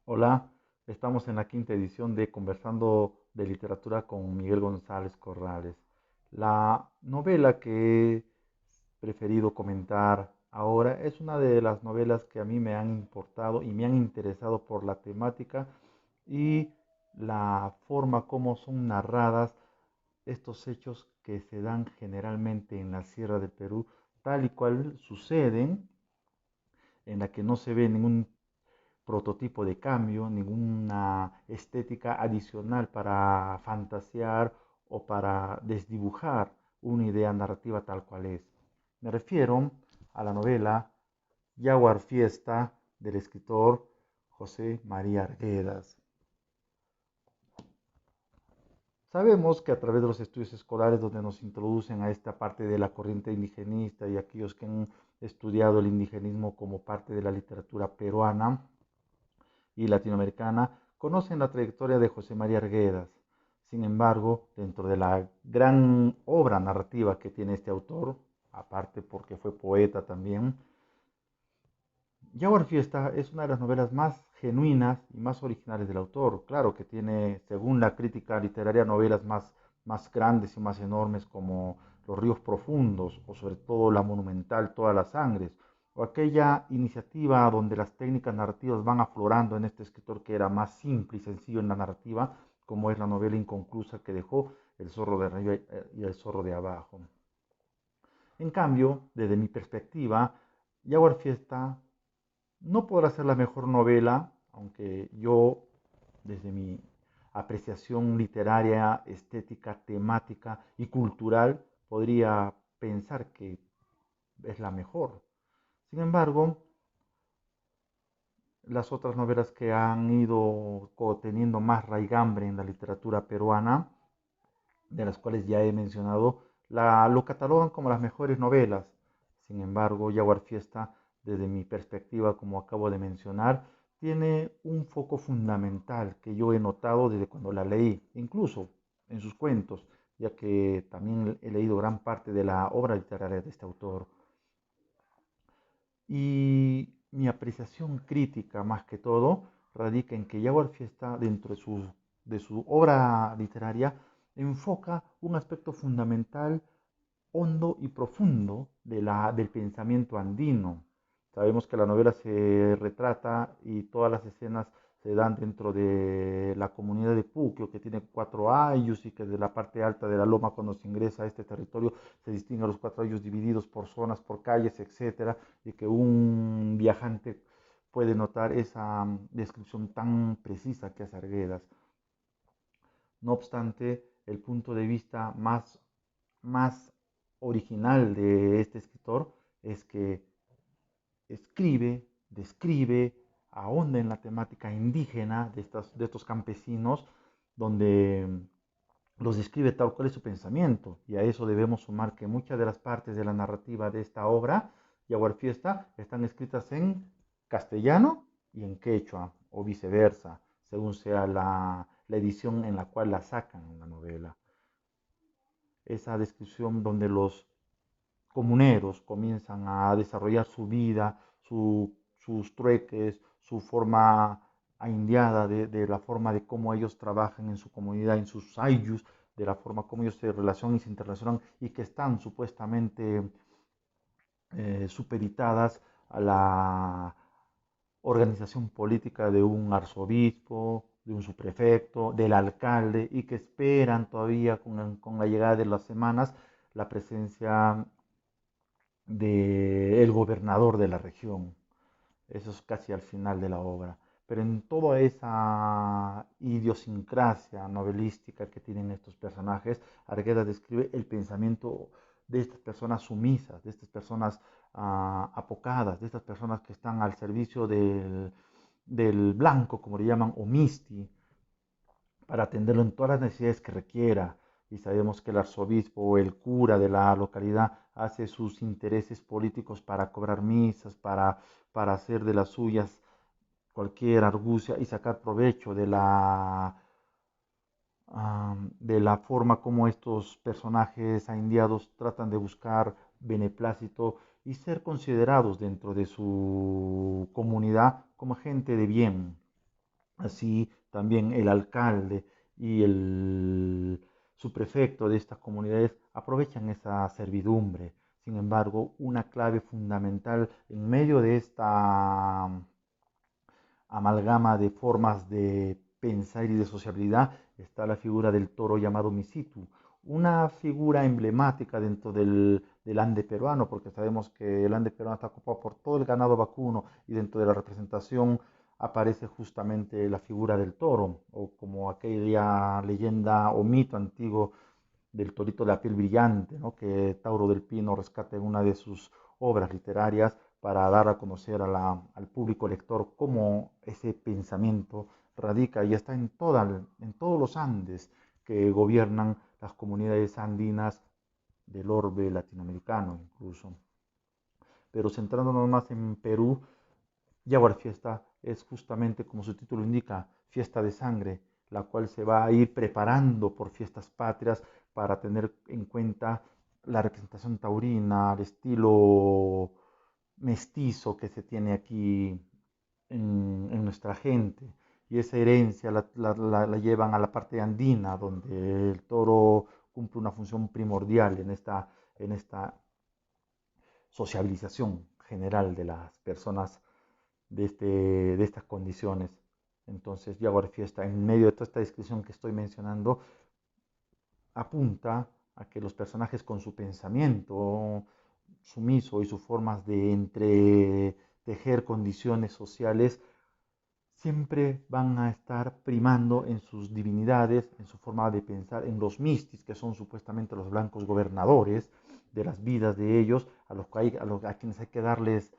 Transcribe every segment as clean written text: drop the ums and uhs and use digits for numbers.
Hola, estamos en la quinta edición de Conversando de Literatura con Miguel González Corrales. La novela que he preferido comentar ahora es una de las novelas que a mí me han importado y me han interesado por la temática y la forma como son narradas estos hechos que se dan generalmente en la Sierra del Perú, tal y cual suceden, en la que no se ve ningún prototipo de cambio, ninguna estética adicional para fantasear o para desdibujar una idea narrativa tal cual es. Me refiero a la novela Jaguar Fiesta del escritor José María Arguedas. Sabemos que a través de los estudios escolares donde nos introducen a esta parte de la corriente indigenista y aquellos que han estudiado el indigenismo como parte de la literatura peruana, y latinoamericana conocen la trayectoria de José María Arguedas. Sin embargo, dentro de la gran obra narrativa que tiene este autor, aparte porque fue poeta también, Jaguar Fiesta es una de las novelas más genuinas y más originales del autor. Claro que tiene, según la crítica literaria, novelas más grandes y más enormes como Los ríos profundos o sobre todo la monumental Todas las sangres, o aquella iniciativa donde las técnicas narrativas van aflorando en este escritor que era más simple y sencillo en la narrativa, como es la novela inconclusa que dejó El zorro de arriba y El zorro de abajo. En cambio, desde mi perspectiva, Jaguar Fiesta no podrá ser la mejor novela, aunque yo, desde mi apreciación literaria, estética, temática y cultural, podría pensar que es la mejor. Sin embargo, las otras novelas que han ido teniendo más raigambre en la literatura peruana, de las cuales ya he mencionado, lo catalogan como las mejores novelas. Sin embargo, Jaguar Fiesta, desde mi perspectiva, como acabo de mencionar, tiene un foco fundamental que yo he notado desde cuando la leí, incluso en sus cuentos, ya que también he leído gran parte de la obra literaria de este autor. Y mi apreciación crítica, más que todo, radica en que Jaguar Fiesta, dentro de su obra literaria, enfoca un aspecto fundamental, hondo y profundo del pensamiento andino. Sabemos que la novela se retrata y todas las escenas se dan dentro de la comunidad de Puquio, que tiene 4 ayllus y que de la parte alta de la loma, cuando se ingresa a este territorio, se distinguen los 4 ayllus divididos por zonas, por calles, etcétera, y que un viajante puede notar esa descripción tan precisa que hace Arguedas. No obstante, el punto de vista más original de este escritor es que escribe, describe, ahonda en la temática indígena de estos campesinos, donde los describe tal cual es su pensamiento. Y a eso debemos sumar que muchas de las partes de la narrativa de esta obra, Yaguar Fiesta, están escritas en castellano y en quechua, o viceversa, según sea la edición en la cual la sacan en la novela. Esa descripción donde los comuneros comienzan a desarrollar su vida, sus trueques, su forma indiada de la forma de cómo ellos trabajan en su comunidad, en sus ayllus, de la forma como ellos se relacionan y se interrelacionan y que están supuestamente supeditadas a la organización política de un arzobispo, de un subprefecto, del alcalde y que esperan todavía con la llegada de las semanas la presencia del gobernador de la región. Eso es casi al final de la obra. Pero en toda esa idiosincrasia novelística que tienen estos personajes, Arguedas describe el pensamiento de estas personas sumisas, de estas personas apocadas, de estas personas que están al servicio del blanco, como le llaman, o misti, para atenderlo en todas las necesidades que requiera. Y sabemos que el arzobispo o el cura de la localidad hace sus intereses políticos para cobrar misas, para hacer de las suyas cualquier argucia y sacar provecho de la forma como estos personajes indiados tratan de buscar beneplácito y ser considerados dentro de su comunidad como gente de bien. Así también el alcalde y el subprefecto de estas comunidades aprovechan esa servidumbre. Sin embargo, una clave fundamental en medio de esta amalgama de formas de pensar y de sociabilidad está la figura del toro llamado Misitu, una figura emblemática dentro del Ande peruano, porque sabemos que el Ande peruano está ocupado por todo el ganado vacuno y dentro de la representación aparece justamente la figura del toro, o como aquella leyenda o mito antiguo del torito de la piel brillante, ¿no? Que Tauro del Pino rescata en una de sus obras literarias para dar a conocer al público lector cómo ese pensamiento radica y está en todos los Andes que gobiernan las comunidades andinas del orbe latinoamericano incluso. Pero centrándonos más en Perú, Jaguar Fiesta es justamente, como su título indica, fiesta de sangre, la cual se va a ir preparando por fiestas patrias para tener en cuenta la representación taurina, el estilo mestizo que se tiene aquí en nuestra gente. Y esa herencia la llevan a la parte andina, donde el toro cumple una función primordial en esta sociabilización general de las personas de estas condiciones. Entonces, Jaguar Fiesta, en medio de toda esta descripción que estoy mencionando, apunta a que los personajes con su pensamiento sumiso y sus formas de entretejer condiciones sociales siempre van a estar primando en sus divinidades, en su forma de pensar, en los mistis, que son supuestamente los blancos gobernadores de las vidas de ellos, a quienes hay que darles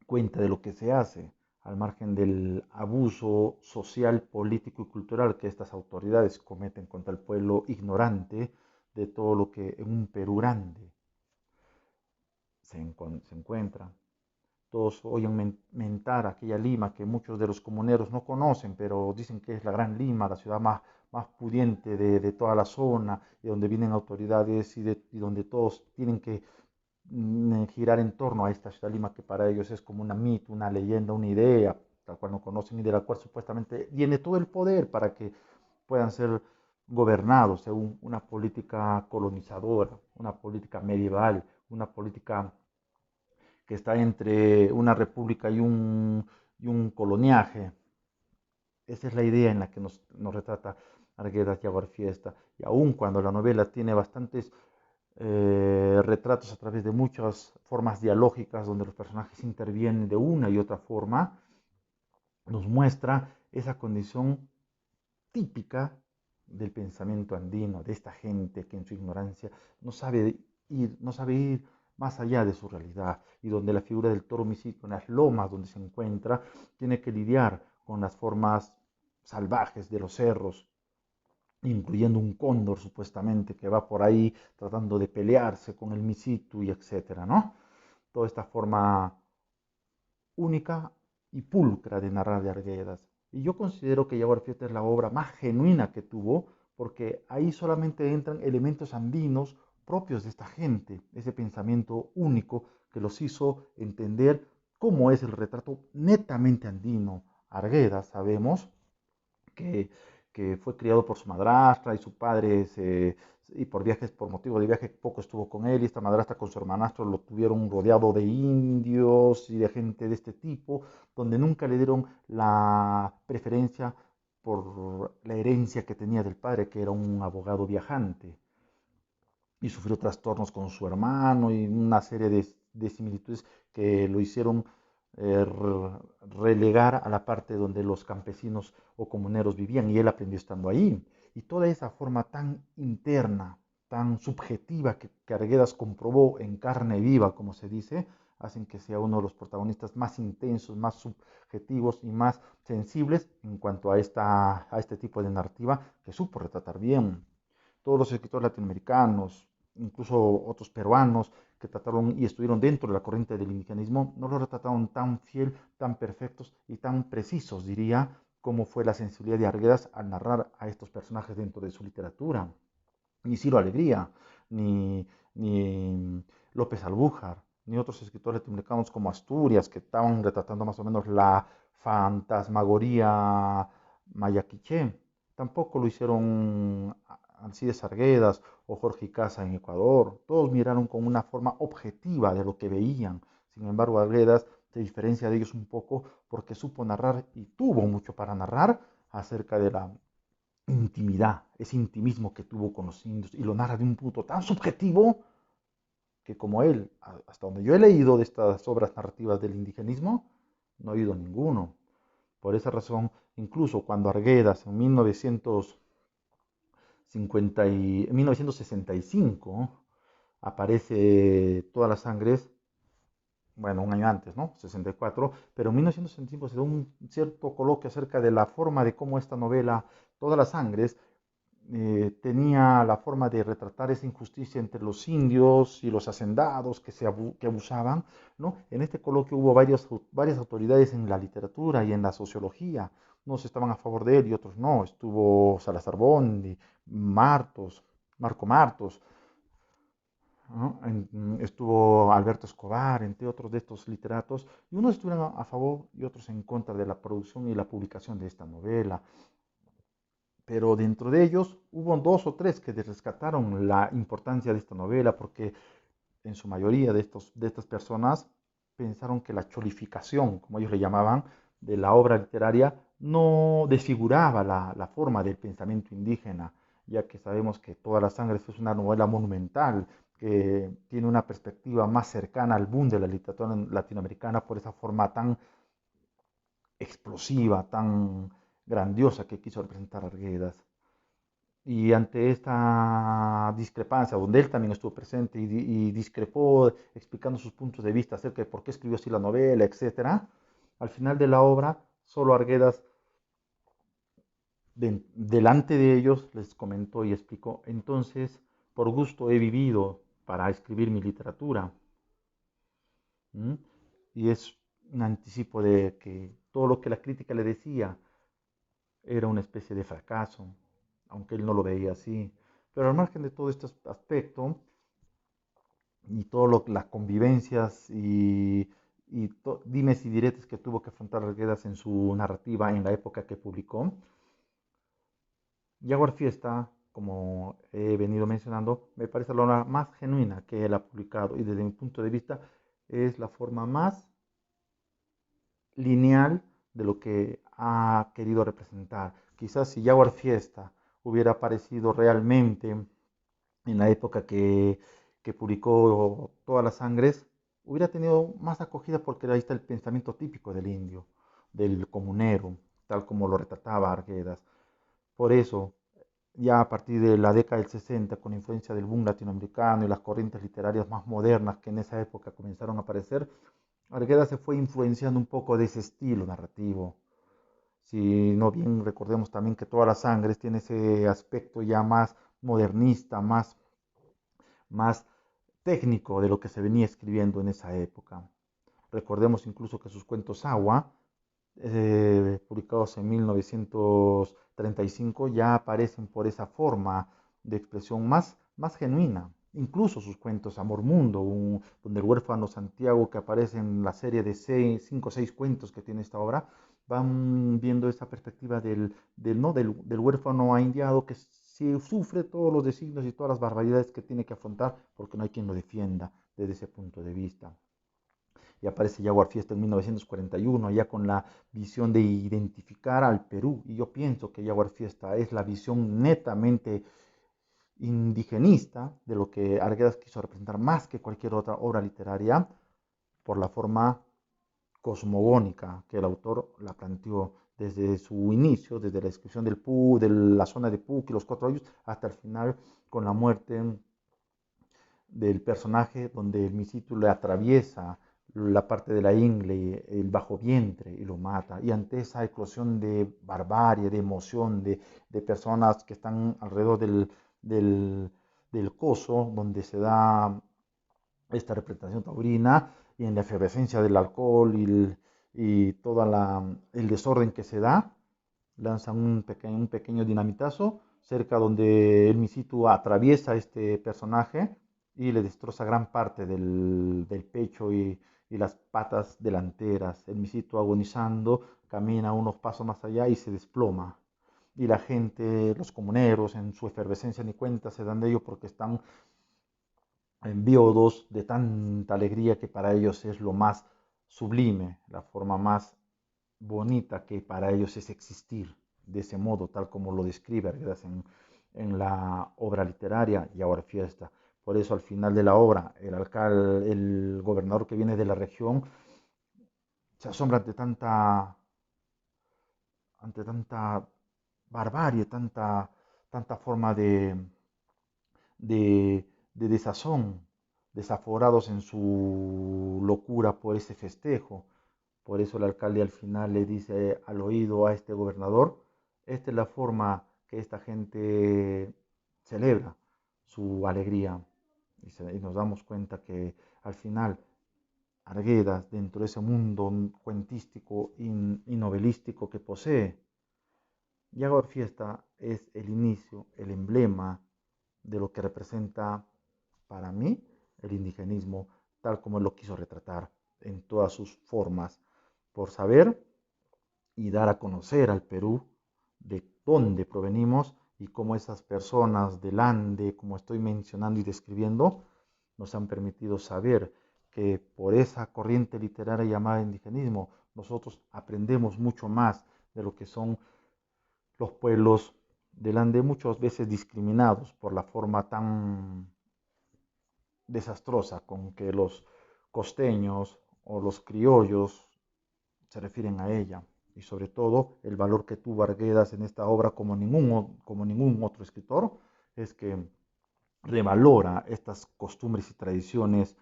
cuenta de lo que se hace, al margen del abuso social, político y cultural que estas autoridades cometen contra el pueblo ignorante de todo lo que en un Perú grande se encuentra. Todos oyen mentar aquella Lima que muchos de los comuneros no conocen, pero dicen que es la Gran Lima, la ciudad más pudiente de toda la zona, y donde vienen autoridades y donde todos tienen que girar en torno a esta ciudad Lima que para ellos es como una mito, una leyenda, una idea, tal cual no conocen y de la cual supuestamente tiene todo el poder para que puedan ser gobernados según una política colonizadora, una política medieval, una política que está entre una república y un coloniaje. Esa es la idea en la que nos retrata Arguedas Jaguar Fiesta. Y aun cuando la novela tiene bastantes retratos a través de muchas formas dialógicas donde los personajes intervienen de una y otra forma, nos muestra esa condición típica del pensamiento andino, de esta gente que en su ignorancia no sabe ir más allá de su realidad y donde la figura del toro misito en las lomas donde se encuentra tiene que lidiar con las formas salvajes de los cerros, incluyendo un cóndor supuestamente que va por ahí tratando de pelearse con el Misitu y etcétera, ¿no? Toda esta forma única y pulcra de narrar de Arguedas. Y yo considero que Jaguar Fiesta es la obra más genuina que tuvo, porque ahí solamente entran elementos andinos propios de esta gente, ese pensamiento único que los hizo entender cómo es el retrato netamente andino. Arguedas, sabemos, que, que fue criado por su madrastra y su padre y por viajes, por motivo de viaje, poco estuvo con él y esta madrastra con su hermanastro lo tuvieron rodeado de indios y de gente de este tipo, donde nunca le dieron la preferencia por la herencia que tenía del padre, que era un abogado viajante, y sufrió trastornos con su hermano y una serie de similitudes que lo hicieron relegar a la parte donde los campesinos o comuneros vivían y él aprendió estando ahí. Y toda esa forma tan interna, tan subjetiva que Arguedas comprobó en carne viva, como se dice, hacen que sea uno de los protagonistas más intensos, más subjetivos y más sensibles en cuanto a este tipo de narrativa que supo retratar bien. Todos los escritores latinoamericanos, incluso otros peruanos que trataron y estuvieron dentro de la corriente del indigenismo, no lo retrataron tan fiel, tan perfectos y tan precisos, diría, como fue la sensibilidad de Arguedas al narrar a estos personajes dentro de su literatura. Ni Ciro Alegría, ni López Albújar, ni otros escritores latinoamericanos como Asturias, que estaban retratando más o menos la fantasmagoría mayaquiche. Tampoco lo hicieron Alcides Arguedas o Jorge Casa en Ecuador. Todos miraron con una forma objetiva de lo que veían. Sin embargo, Arguedas se diferencia de ellos un poco porque supo narrar y tuvo mucho para narrar acerca de la intimidad, ese intimismo que tuvo con los indios y lo narra de un punto tan subjetivo que como él, hasta donde yo he leído de estas obras narrativas del indigenismo, no he oído ninguno. Por esa razón, incluso cuando Arguedas en 1965 aparece Todas las Sangres, bueno, un año antes, ¿no? 64, pero en 1965 se da un cierto coloquio acerca de la forma de cómo esta novela, Todas las Sangres, tenía la forma de retratar esa injusticia entre los indios y los hacendados que abusaban, ¿no? En este coloquio hubo varias autoridades en la literatura y en la sociología. Unos estaban a favor de él y otros no. Estuvo Salazar Bondi, Marco Martos, ¿no? Estuvo Alberto Escobar, entre otros de estos literatos, y unos estuvieron a favor y otros en contra de la producción y la publicación de esta novela. Pero dentro de ellos hubo dos o tres que rescataron la importancia de esta novela, porque en su mayoría de estas personas pensaron que la cholificación, como ellos le llamaban, de la obra literaria no desfiguraba la forma del pensamiento indígena, ya que sabemos que Toda la Sangre es una novela monumental que tiene una perspectiva más cercana al boom de la literatura latinoamericana por esa forma tan explosiva, tan grandiosa que quiso representar Arguedas. Y ante esta discrepancia, donde él también estuvo presente y discrepó explicando sus puntos de vista acerca de por qué escribió así la novela, etcétera, al final de la obra, solo Arguedas, delante de ellos, les comentó y explicó: entonces, por gusto he vivido para escribir mi literatura. ¿Mm? Y es un anticipo de que todo lo que la crítica le decía era una especie de fracaso, aunque él no lo veía así. Pero al margen de todo este aspecto y todas las convivencias y dimes y diretes que tuvo que afrontar Arguedas en su narrativa en la época que publicó, Jaguar Fiesta, como he venido mencionando, me parece la obra más genuina que él ha publicado y desde mi punto de vista es la forma más lineal de lo que ha querido representar. Quizás si Jaguar Fiesta hubiera aparecido realmente en la época que publicó Todas las Sangres, hubiera tenido más acogida porque ahí está el pensamiento típico del indio, del comunero, tal como lo retrataba Arguedas. Por eso, ya a partir de la década del 60, con influencia del boom latinoamericano y las corrientes literarias más modernas que en esa época comenzaron a aparecer, Arguedas se fue influenciando un poco de ese estilo narrativo. Si no bien recordemos también que Todas las Sangres tiene ese aspecto ya más modernista, más técnico de lo que se venía escribiendo en esa época. Recordemos incluso que sus cuentos Agua, publicados en 1935, ya aparecen por esa forma de expresión más genuina. Incluso sus cuentos Amor Mundo, donde el huérfano Santiago, que aparece en la serie de 5 o 6 cuentos que tiene esta obra, van viendo esa perspectiva ¿no? del huérfano indiado que sufre todos los designios y todas las barbaridades que tiene que afrontar porque no hay quien lo defienda desde ese punto de vista. Y aparece Jaguar Fiesta en 1941, ya con la visión de identificar al Perú. Y yo pienso que Jaguar Fiesta es la visión netamente indigenista de lo que Arguedas quiso representar más que cualquier otra obra literaria por la forma cosmogónica que el autor la planteó desde su inicio, desde la descripción de la zona de Puc y los 4 hoyos, hasta el final con la muerte del personaje donde el misito le atraviesa la parte de la ingle, el bajo vientre y lo mata. Y ante esa eclosión de barbarie, de emoción, de personas que están alrededor del coso, donde se da esta representación taurina y en la efervescencia del alcohol y todo el desorden que se da, lanzan un pequeño dinamitazo cerca donde el Misitu atraviesa este personaje y le destroza gran parte del pecho y las patas delanteras. El Misitu agonizando camina unos pasos más allá y se desploma. Y la gente, los comuneros, en su efervescencia ni cuenta se dan de ello porque están enviados de tanta alegría que para ellos es lo más sublime, la forma más bonita que para ellos es existir de ese modo, tal como lo describe Arguedas en la obra literaria Y ahora fiesta. Por eso al final de la obra, el alcalde, el gobernador que viene de la región, se asombra ante tanta barbarie, tanta forma de desazón, desaforados en su locura por ese festejo. Por eso el alcalde al final le dice al oído a este gobernador, esta es la forma que esta gente celebra su alegría. Y nos damos cuenta que al final Arguedas, dentro de ese mundo cuentístico y novelístico que posee, Jaguar Fiesta es el inicio, el emblema de lo que representa para mí el indigenismo, tal como él lo quiso retratar en todas sus formas, por saber y dar a conocer al Perú de dónde provenimos y cómo esas personas del Ande, como estoy mencionando y describiendo, nos han permitido saber que por esa corriente literaria llamada indigenismo, nosotros aprendemos mucho más de lo que son los pueblos del Ande, muchas veces discriminados por la forma tan desastrosa con que los costeños o los criollos se refieren a ella. Y sobre todo el valor que tuvo Arguedas en esta obra como ningún otro escritor es que revalora estas costumbres y tradiciones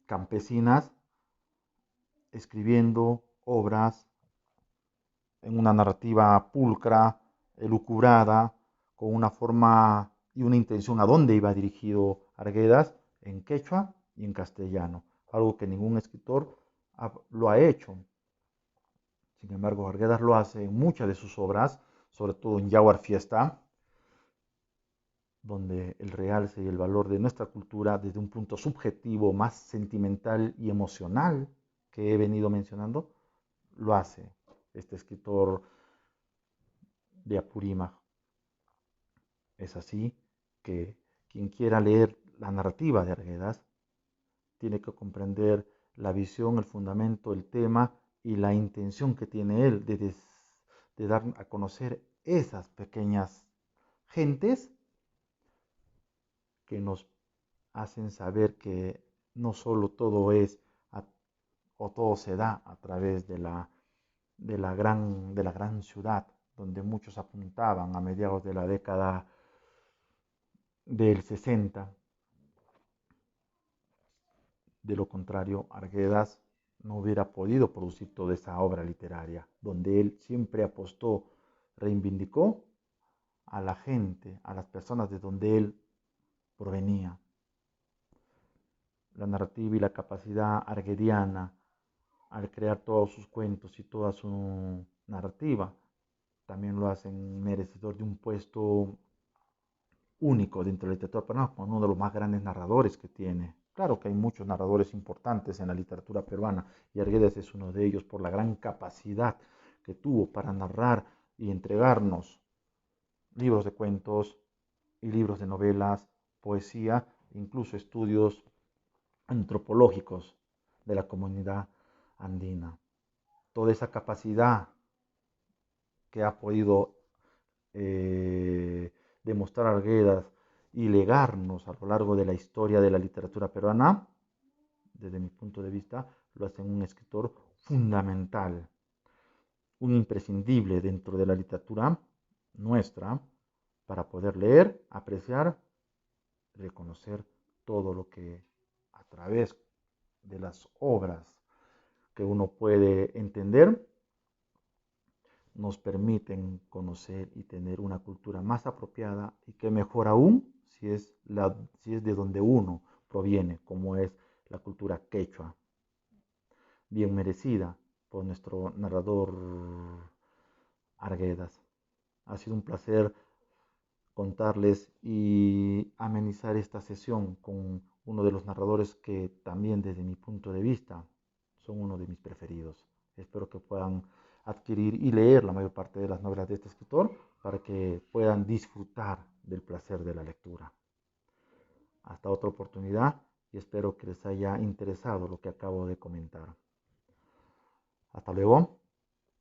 campesinas escribiendo obras en una narrativa pulcra, elucubrada, con una forma y una intención a dónde iba dirigido Arguedas en quechua y en castellano, algo que ningún escritor lo ha hecho. Sin embargo, Arguedas lo hace en muchas de sus obras, sobre todo en Jaguar Fiesta, donde el realce y el valor de nuestra cultura desde un punto subjetivo, más sentimental y emocional que he venido mencionando, lo hace este escritor de Apurímac. Es así que quien quiera leer la narrativa de Arguedas tiene que comprender la visión, el fundamento, el tema y la intención que tiene él de dar a conocer esas pequeñas gentes que nos hacen saber que no solo todo es o todo se da a través de la gran ciudad, donde muchos apuntaban a mediados de la década del 60. De lo contrario, Arguedas no hubiera podido producir toda esa obra literaria, donde él siempre apostó, reivindicó a la gente, a las personas de donde él provenía. La narrativa y la capacidad arguediana al crear todos sus cuentos y toda su narrativa también lo hacen merecedor de un puesto único dentro de la literatura peruana, como uno de los más grandes narradores que tiene. Claro que hay muchos narradores importantes en la literatura peruana y Arguedas es uno de ellos por la gran capacidad que tuvo para narrar y entregarnos libros de cuentos y libros de novelas, poesía, incluso estudios antropológicos de la comunidad andina. Toda esa capacidad que ha podido demostrar Arguedas y legarnos a lo largo de la historia de la literatura peruana, desde mi punto de vista, lo hace un escritor fundamental, un imprescindible dentro de la literatura nuestra para poder leer, apreciar, reconocer todo lo que a través de las obras que uno puede entender nos permiten conocer y tener una cultura más apropiada y que mejor aún si es de donde uno proviene, como es la cultura quechua, bien merecida por nuestro narrador Arguedas. Ha sido un placer contarles y amenizar esta sesión con uno de los narradores que también desde mi punto de vista son uno de mis preferidos. Espero que puedan adquirir y leer la mayor parte de las novelas de este escritor para que puedan disfrutar del placer de la lectura. Hasta otra oportunidad y espero que les haya interesado lo que acabo de comentar. Hasta luego.